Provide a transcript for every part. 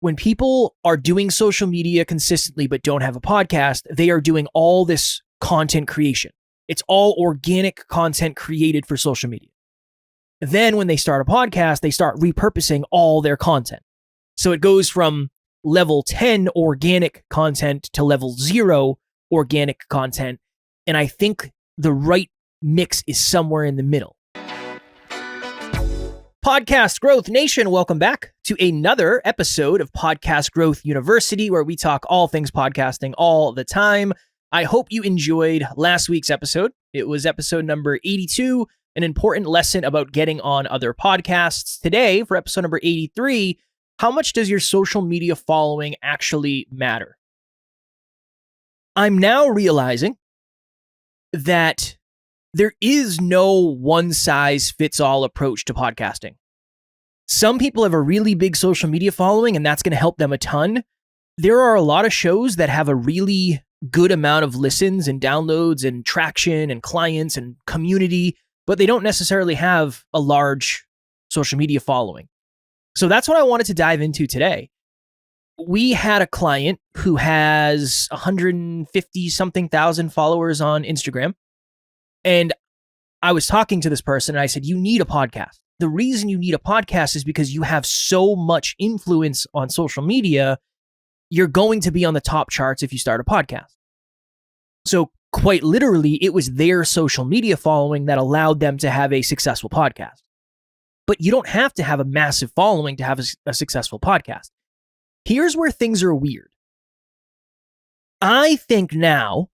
When people are doing social media consistently but don't have a podcast, they are doing all this content creation. It's all organic content created for social media. Then when they start a podcast, they start repurposing all their content. So it goes from level 10 organic content to level 0 organic content. And I think the right mix is somewhere in the middle. Podcast Growth Nation, welcome back to another episode of Podcast Growth University, where we talk all things podcasting all the time. I hope you enjoyed last week's episode. It was episode number 82, an important lesson about getting on other podcasts. Today, for episode number 83, how much does your social media following actually matter? I'm now realizing that there is no one-size-fits-all approach to podcasting. Some people have a really big social media following, and that's going to help them a ton. There are a lot of shows that have a really good amount of listens and downloads and traction and clients and community, but they don't necessarily have a large social media following. So that's what I wanted to dive into today. We had a client who has 150-something thousand followers on Instagram. And I was talking to this person and I said, you need a podcast. The reason you need a podcast is because you have so much influence on social media. You're going to be on the top charts if you start a podcast. So quite literally, it was their social media following that allowed them to have a successful podcast. But you don't have to have a massive following to have a successful podcast. Here's where things are weird. I think now,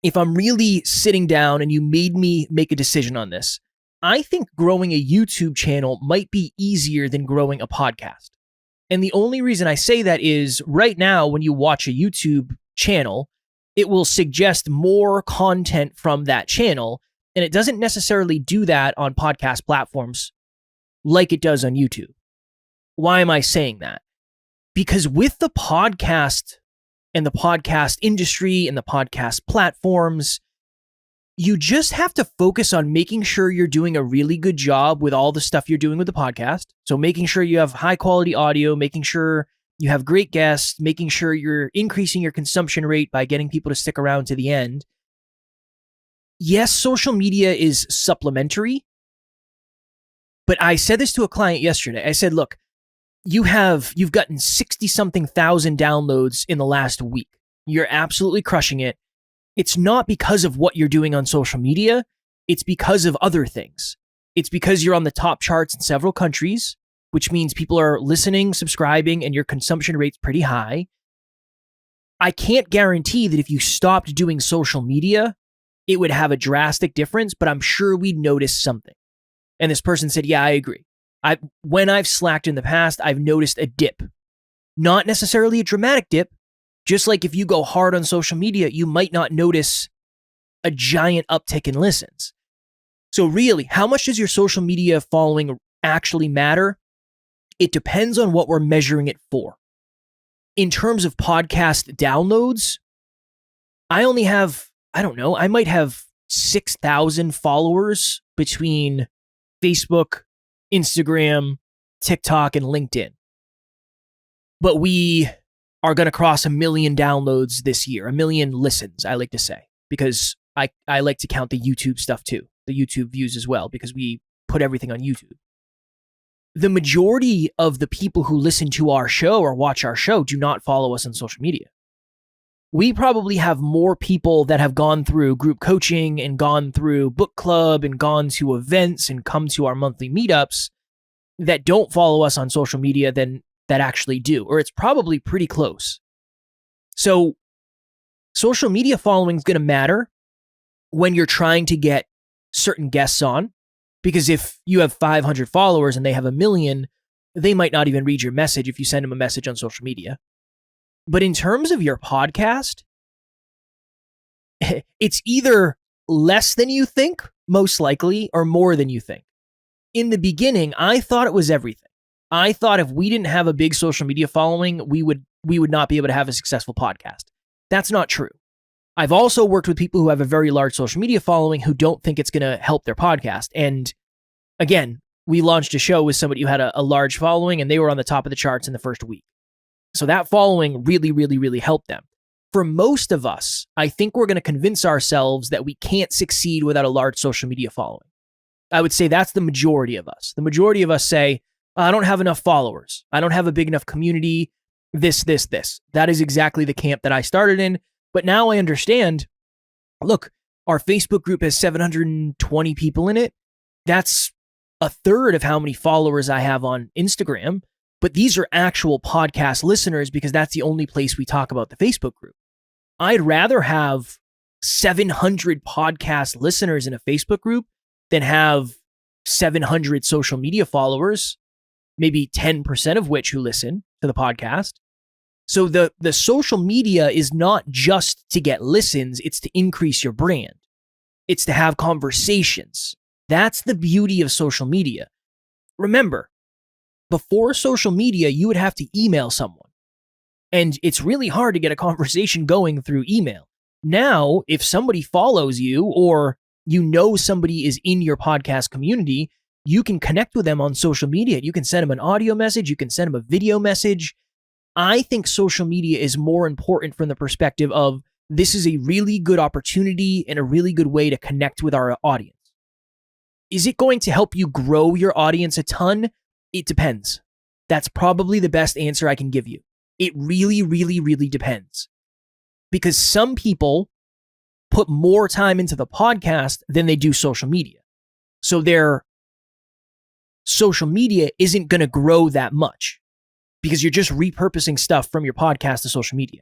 if I'm really sitting down and you made me make a decision on this, I think growing a YouTube channel might be easier than growing a podcast. And the only reason I say that is right now, when you watch a YouTube channel, it will suggest more content from that channel. And it doesn't necessarily do that on podcast platforms like it does on YouTube. Why am I saying that? Because with the podcast and the podcast industry and the podcast platforms, you just have to focus on making sure you're doing a really good job with all the stuff you're doing with the podcast. So making sure you have high quality audio, making sure you have great guests, making sure you're increasing your consumption rate by getting people to stick around to the end. Yes, social media is supplementary. But I said this to a client yesterday. I said, look, you've gotten 60-something thousand downloads in the last week. You're absolutely crushing it. It's not because of what you're doing on social media. It's because of other things. It's because you're on the top charts in several countries, which means people are listening, subscribing, and your consumption rate's pretty high. I can't guarantee that if you stopped doing social media, it would have a drastic difference, but I'm sure we'd notice something. And this person said, yeah, I agree. When I've slacked in the past, I've noticed a dip. Not necessarily a dramatic dip. Just like if you go hard on social media, you might not notice a giant uptick in listens. So really, how much does your social media following actually matter? It depends on what we're measuring it for. In terms of podcast downloads, I only have, I might have 6,000 followers between Facebook, Instagram, TikTok, and LinkedIn. But we are going to cross 1 million downloads this year, 1 million listens, I like to say, because I like to count the YouTube stuff too, the YouTube views as well, because we put everything on YouTube. The majority of the people who listen to our show or watch our show do not follow us on social media. We probably have more people that have gone through group coaching and gone through book club and gone to events and come to our monthly meetups that don't follow us on social media than that actually do, or it's probably pretty close. So social media following is going to matter when you're trying to get certain guests on, because if you have 500 followers and they have 1 million, they might not even read your message if you send them a message on social media. But in terms of your podcast, it's either less than you think, most likely, or more than you think. In the beginning, I thought it was everything. I thought if we didn't have a big social media following, we would not be able to have a successful podcast. That's not true. I've also worked with people who have a very large social media following who don't think it's going to help their podcast. And again, we launched a show with somebody who had a large following and they were on the top of the charts in the first week. So that following really, really, really helped them. For most of us, I think we're going to convince ourselves that we can't succeed without a large social media following. I would say that's the majority of us. The majority of us say, I don't have enough followers. I don't have a big enough community. This. That is exactly the camp that I started in. But now I understand, look, our Facebook group has 720 people in it. That's a third of how many followers I have on Instagram. But these are actual podcast listeners because that's the only place we talk about the Facebook group. I'd rather have 700 podcast listeners in a Facebook group than have 700 social media followers, maybe 10% of which who listen to the podcast. So the social media is not just to get listens, it's to increase your brand. It's to have conversations. That's the beauty of social media. Remember, before social media, you would have to email someone. And it's really hard to get a conversation going through email. Now, if somebody follows you or you know somebody is in your podcast community, you can connect with them on social media. You can send them an audio message. You can send them a video message. I think social media is more important from the perspective of this is a really good opportunity and a really good way to connect with our audience. Is it going to help you grow your audience a ton? It depends. That's probably the best answer I can give you. It really, really, really depends. Because some people put more time into the podcast than they do social media. So their social media isn't going to grow that much because you're just repurposing stuff from your podcast to social media.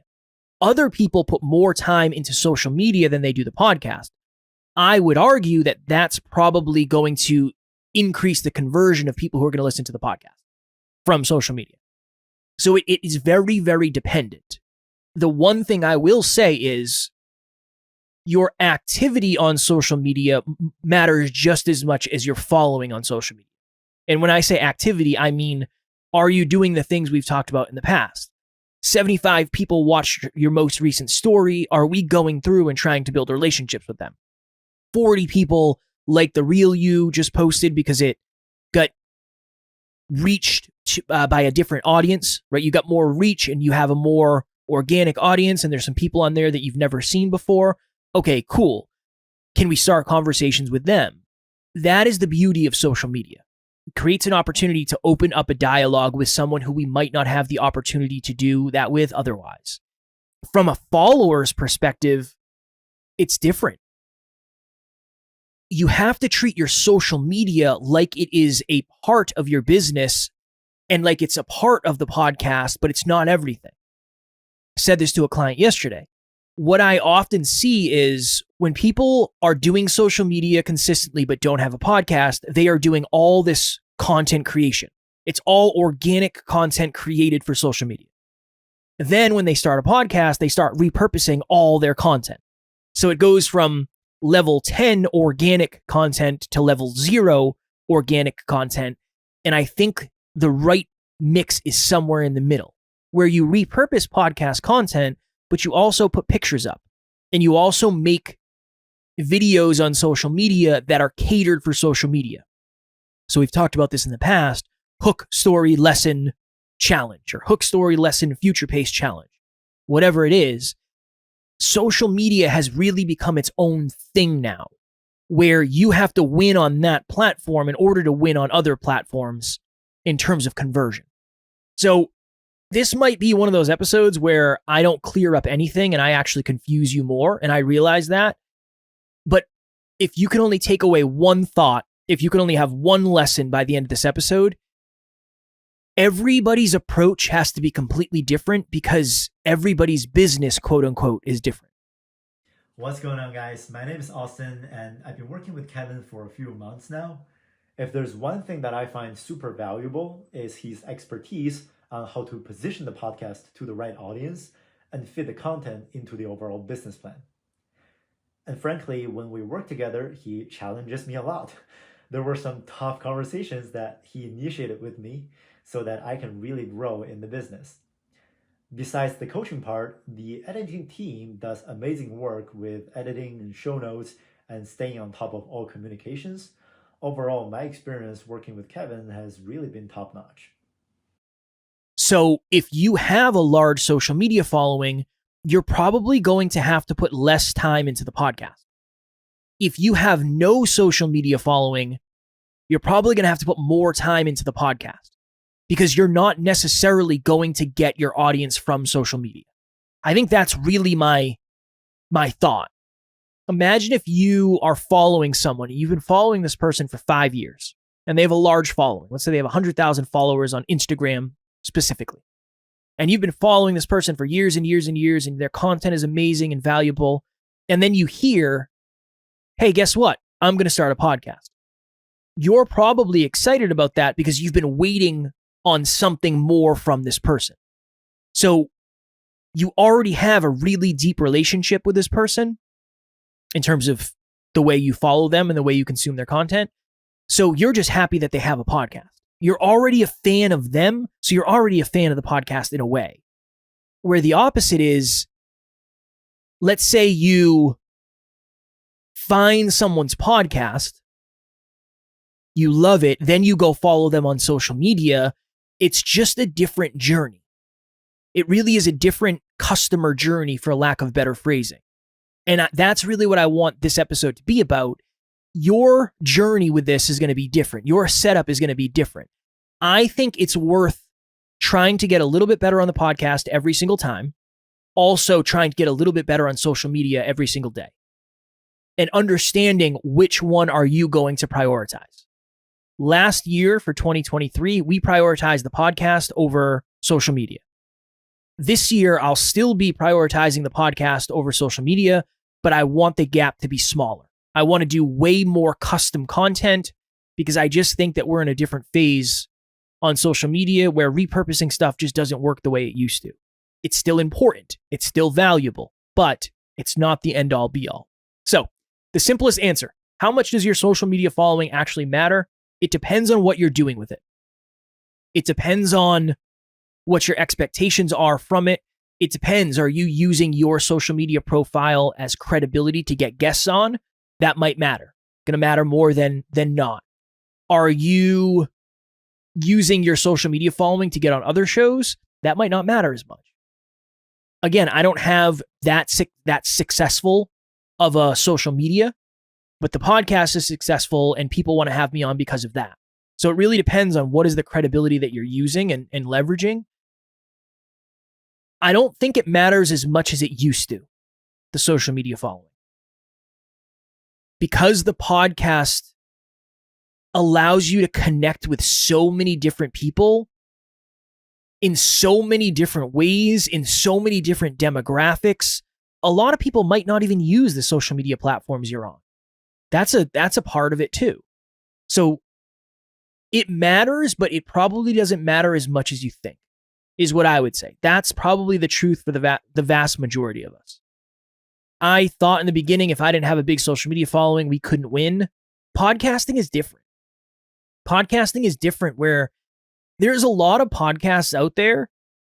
Other people put more time into social media than they do the podcast. I would argue that that's probably going to increase the conversion of people who are going to listen to the podcast from social media. So it is very, very dependent. The one thing I will say is your activity on social media matters just as much as your following on social media. And when I say activity, I mean, are you doing the things we've talked about in the past? 75 people watched your most recent story. Are we going through and trying to build relationships with them? 40 people like the reel you just posted because it got reached by a different audience, right? You got more reach and you have a more organic audience and there's some people on there that you've never seen before. Okay, cool. Can we start conversations with them? That is the beauty of social media. It creates an opportunity to open up a dialogue with someone who we might not have the opportunity to do that with otherwise. From a follower's perspective, it's different. You have to treat your social media like it is a part of your business and like it's a part of the podcast, but it's not everything. I said this to a client yesterday. What I often see is when people are doing social media consistently but don't have a podcast, they are doing all this content creation. It's all organic content created for social media. Then when they start a podcast, they start repurposing all their content. So it goes from level 10 organic content to level 0 organic content. And I think the right mix is somewhere in the middle where you repurpose podcast content, but you also put pictures up and you also make videos on social media that are catered for social media. So we've talked about this in the past, hook story lesson challenge or hook story lesson future pace challenge, whatever it is. Social media has really become its own thing now where you have to win on that platform in order to win on other platforms in terms of conversion. So this might be one of those episodes where I don't clear up anything and I actually confuse you more, and I realize that. But if you can only take away one thought, if you can only have one lesson by the end of this episode, everybody's approach has to be completely different because everybody's business, quote unquote, is different. What's going on, guys? My name is Austin, and I've been working with Kevin for a few months now. If there's one thing that I find super valuable is his expertise on how to position the podcast to the right audience and fit the content into the overall business plan. And frankly, when we work together, he challenges me a lot. There were some tough conversations that he initiated with me so that I can really grow in the business. Besides the coaching part, the editing team does amazing work with editing and show notes and staying on top of all communications. Overall, my experience working with Kevin has really been top-notch. So if you have a large social media following, you're probably going to have to put less time into the podcast. If you have no social media following, you're probably going to have to put more time into the podcast because you're not necessarily going to get your audience from social media. I think that's really my thought. Imagine if you are following someone, you've been following this person for 5 years, and they have a large following. Let's say they have 100,000 followers on Instagram specifically. And you've been following this person for years and years and years, and their content is amazing and valuable. And then you hear, hey, guess what? I'm going to start a podcast. You're probably excited about that because you've been waiting on something more from this person. So you already have a really deep relationship with this person in terms of the way you follow them and the way you consume their content. So you're just happy that they have a podcast. You're already a fan of them, so you're already a fan of the podcast in a way. Where the opposite is, let's say you find someone's podcast, you love it, then you go follow them on social media. It's just a different journey. It really is a different customer journey, for lack of better phrasing. And that's really what I want this episode to be about. Your journey with this is going to be different. Your setup is going to be different. I think it's worth trying to get a little bit better on the podcast every single time. Also trying to get a little bit better on social media every single day. And understanding which one are you going to prioritize. Last year for 2023, we prioritized the podcast over social media. This year, I'll still be prioritizing the podcast over social media, but I want the gap to be smaller. I want to do way more custom content because I just think that we're in a different phase on social media where repurposing stuff just doesn't work the way it used to. It's still important. It's still valuable, but it's not the end all be all. So the simplest answer, how much does your social media following actually matter? It depends on what you're doing with it. It depends on what your expectations are from it. It depends. Are you using your social media profile as credibility to get guests on? That might matter. Going to matter more than not. Are you using your social media following to get on other shows? That might not matter as much. Again, I don't have that successful of a social media, but the podcast is successful and people want to have me on because of that. So it really depends on what is the credibility that you're using and leveraging. I don't think it matters as much as it used to, the social media following. Because the podcast allows you to connect with so many different people in so many different ways, in so many different demographics, a lot of people might not even use the social media platforms you're on. That's a part of it too. So it matters, but it probably doesn't matter as much as you think, is what I would say. That's probably the truth for the vast majority of us. I thought in the beginning, if I didn't have a big social media following, we couldn't win. Podcasting is different. Podcasting is different where there's a lot of podcasts out there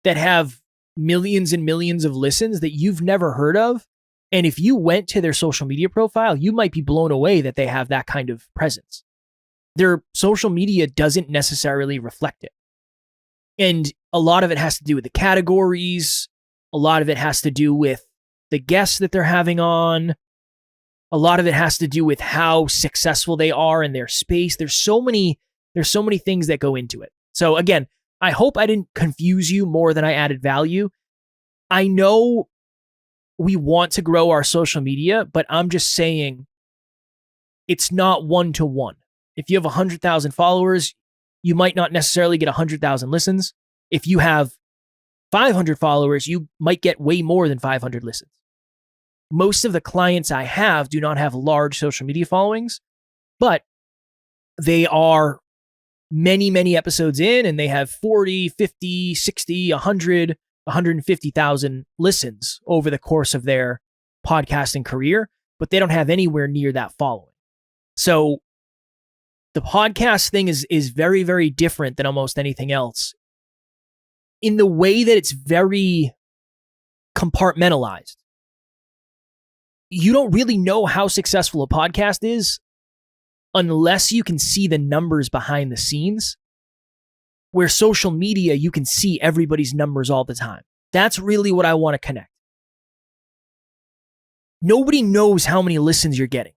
that have millions and millions of listens that you've never heard of. And if you went to their social media profile, you might be blown away that they have that kind of presence. Their social media doesn't necessarily reflect it. And a lot of it has to do with the categories. A lot of it has to do with the guests that they're having on. A lot of it has to do with how successful they are in their space. There's so many things that go into it. So again, I hope I didn't confuse you more than I added value. I know we want to grow our social media, but I'm just saying it's not one-to-one. If you have 100,000 followers, you might not necessarily get 100,000 listens. If you have 500 followers, you might get way more than 500 listens. Most of the clients I have do not have large social media followings, but they are many, many episodes in and they have 40, 50, 60, 100, 150,000 listens over the course of their podcasting career, but they don't have anywhere near that following. So the podcast thing is very, very different than almost anything else in the way that it's very compartmentalized. You don't really know how successful a podcast is unless you can see the numbers behind the scenes. Where social media, you can see everybody's numbers all the time. That's really what I want to connect. Nobody knows how many listens you're getting.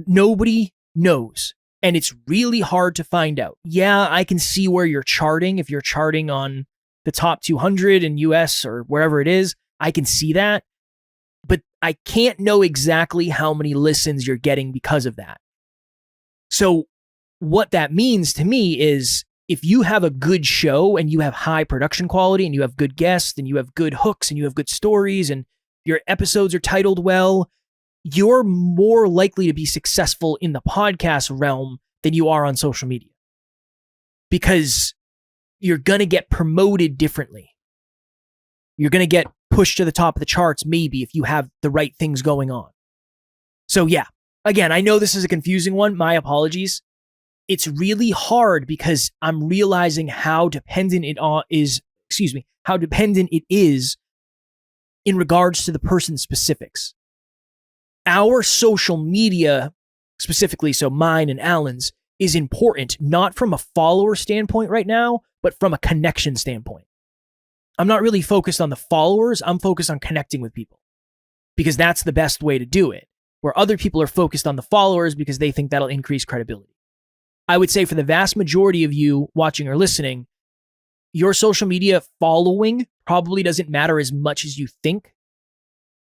Nobody knows. And it's really hard to find out. Yeah, I can see where you're charting. If you're charting on the top 200 in US or wherever it is, I can see that. But I can't know exactly how many listens you're getting because of that. So what that means to me is if you have a good show and you have high production quality and you have good guests and you have good hooks and you have good stories and your episodes are titled well, you're more likely to be successful in the podcast realm than you are on social media. Because you're going to get promoted differently. You're going to get pushed to the top of the charts maybe if you have the right things going on. So yeah, again, I know this is a confusing one. My apologies. It's really hard because I'm realizing how dependent it is in regards to the person's specifics. Our social media, specifically, so mine and Alan's, is important, not from a follower standpoint right now, but from a connection standpoint. I'm not really focused on the followers. I'm focused on connecting with people because that's the best way to do it, where other people are focused on the followers because they think that'll increase credibility. I would say for the vast majority of you watching or listening, your social media following probably doesn't matter as much as you think,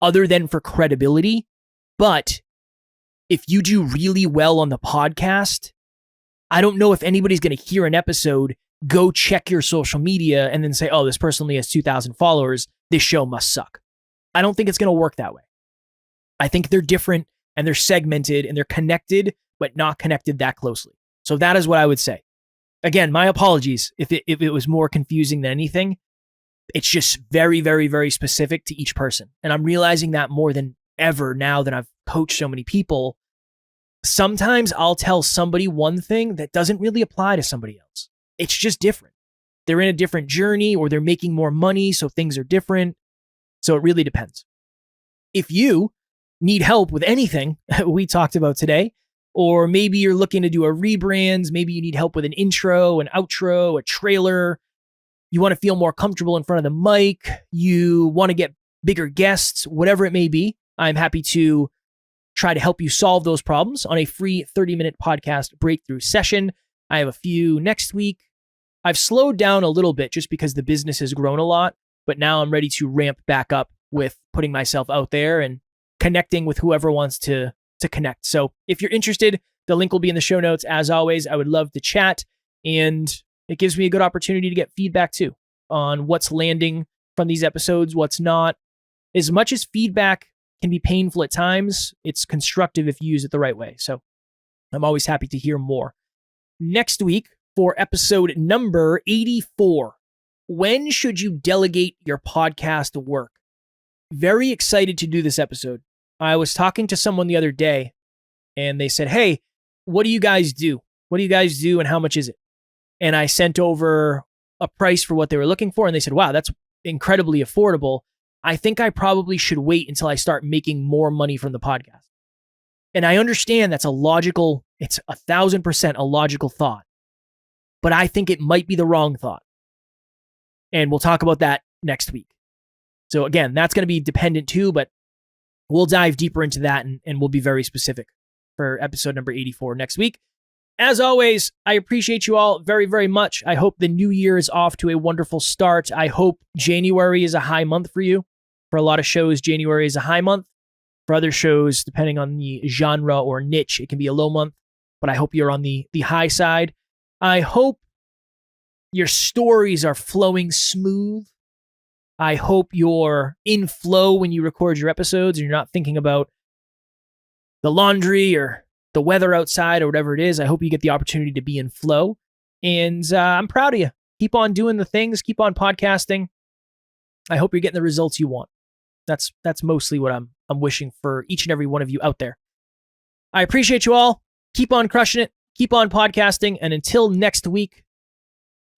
other than for credibility. But if you do really well on the podcast, I don't know if anybody's going to hear an episode, go check your social media, and then say, oh, this person only has 2,000 followers. This show must suck. I don't think it's going to work that way. I think they're different and they're segmented and they're connected, but not connected that closely. So that is what I would say. Again, my apologies if it was more confusing than anything. It's just very, very, very specific to each person. And I'm realizing that more than ever now that I've coached so many people. Sometimes I'll tell somebody one thing that doesn't really apply to somebody else. It's just different. They're in a different journey or they're making more money, so things are different. So it really depends. If you need help with anything we talked about today, or maybe you're looking to do a rebrand, maybe you need help with an intro, an outro, a trailer, you want to feel more comfortable in front of the mic, you want to get bigger guests, whatever it may be, I'm happy to try to help you solve those problems on a free 30-minute podcast breakthrough session. I have a few next week. I've slowed down a little bit just because the business has grown a lot, but now I'm ready to ramp back up with putting myself out there and connecting with whoever wants to connect. So if you're interested, the link will be in the show notes. As always, I would love to chat, and it gives me a good opportunity to get feedback too on what's landing from these episodes, what's not. As much as feedback can be painful at times, it's constructive if you use it the right way. So I'm always happy to hear more. Next week for episode number 84, when should you delegate your podcast work? Very excited to do this episode. I was talking to someone the other day and they said, hey, what do you guys do? What do you guys do and how much is it? And I sent over a price for what they were looking for. And they said, wow, that's incredibly affordable. I think I probably should wait until I start making more money from the podcast. And I understand that's it's 1,000% a logical thought, but I think it might be the wrong thought. And we'll talk about that next week. So again, that's going to be dependent too, but we'll dive deeper into that and we'll be very specific for episode number 84 next week. As always, I appreciate you all very, very much. I hope the new year is off to a wonderful start. I hope January is a high month for you. For a lot of shows, January is a high month. For other shows, depending on the genre or niche, it can be a low month, but I hope you're on the high side. I hope your stories are flowing smooth. I hope you're in flow when you record your episodes and you're not thinking about the laundry or the weather outside or whatever it is. I hope you get the opportunity to be in flow. And I'm proud of you. Keep on doing the things. Keep on podcasting. I hope you're getting the results you want. That's mostly what I'm wishing for each and every one of you out there. I appreciate you all. Keep on crushing it. Keep on podcasting. And until next week,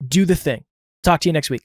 do the thing. Talk to you next week.